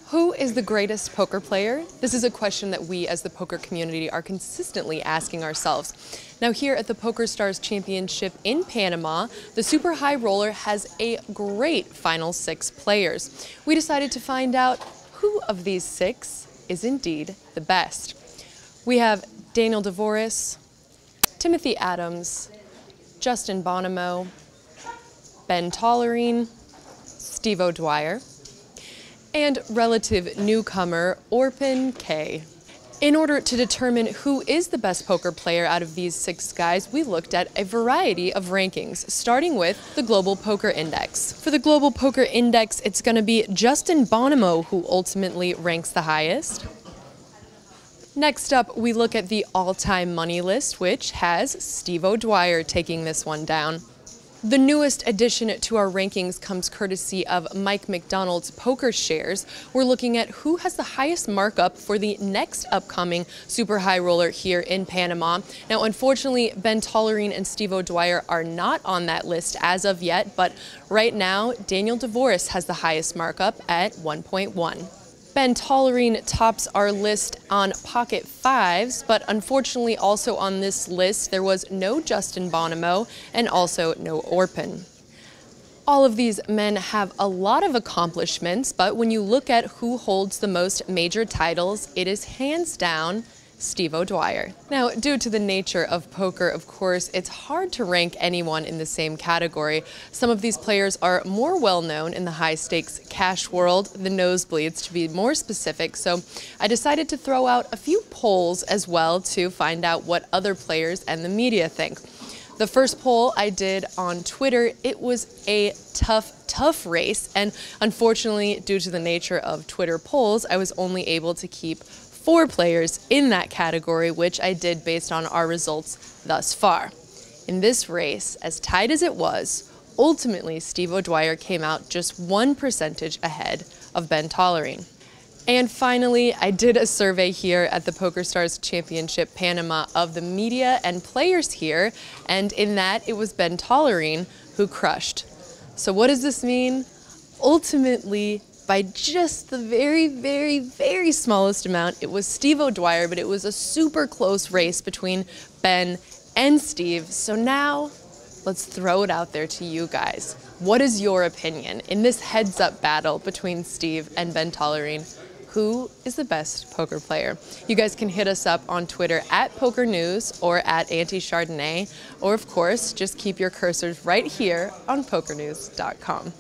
Who is the greatest poker player? This is a question that we as the poker community are consistently asking ourselves. Now here at the PokerStars Championship in Panama, the super high roller has a great final 6 players. We decided to find out who of these 6 is indeed the best. We have Daniel DeVoris, Timothy Adams, Justin Bonomo, Ben Tollerine, Steve O'Dwyer, and relative newcomer Orpin K. In order to determine who is the best poker player out of these 6 guys, we looked at a variety of rankings, starting with the Global Poker Index. For the Global Poker Index, it's going to be Justin Bonomo who ultimately ranks the highest. Next up, we look at the all-time money list, which has Steve O'Dwyer taking this one down. The newest addition to our rankings comes courtesy of Mike McDonald's Poker Shares. We're looking at who has the highest markup for the next upcoming super high roller here in Panama. Now, unfortunately, Ben Tollerine and Steve O'Dwyer are not on that list as of yet, but right now, Daniel DeVoris has the highest markup at 1.1. Ben Tollerine tops our list on pocket 5s, but unfortunately also on this list there was no Justin Bonomo and also no Orpin. All of these men have a lot of accomplishments, but when you look at who holds the most major titles, it is hands down Steve O'Dwyer. Now, due to the nature of poker, of course, it's hard to rank anyone in the same category. Some of these players are more well-known in the high-stakes cash world, the nosebleeds to be more specific, so I decided to throw out a few polls as well to find out what other players and the media think. The first poll I did on Twitter, it was a tough race, and unfortunately, due to the nature of Twitter polls, I was only able to keep 4 players in that category, which I did based on our results thus far. In this race, as tight as it was, ultimately Steve O'Dwyer came out just 1% ahead of Ben Tollerine. And finally, I did a survey here at the PokerStars Championship Panama of the media and players here, and in that it was Ben Tollerine who crushed. So what does this mean? Ultimately, by just the very smallest amount, it was Steve O'Dwyer, but it was a super close race between Ben and Steve. So now, let's throw it out there to you guys. What is your opinion in this heads-up battle between Steve and Ben Tollerine? Who is the best poker player? You guys can hit us up on Twitter at Poker News or at Auntie Chardonnay, or of course, just keep your cursors right here on pokernews.com.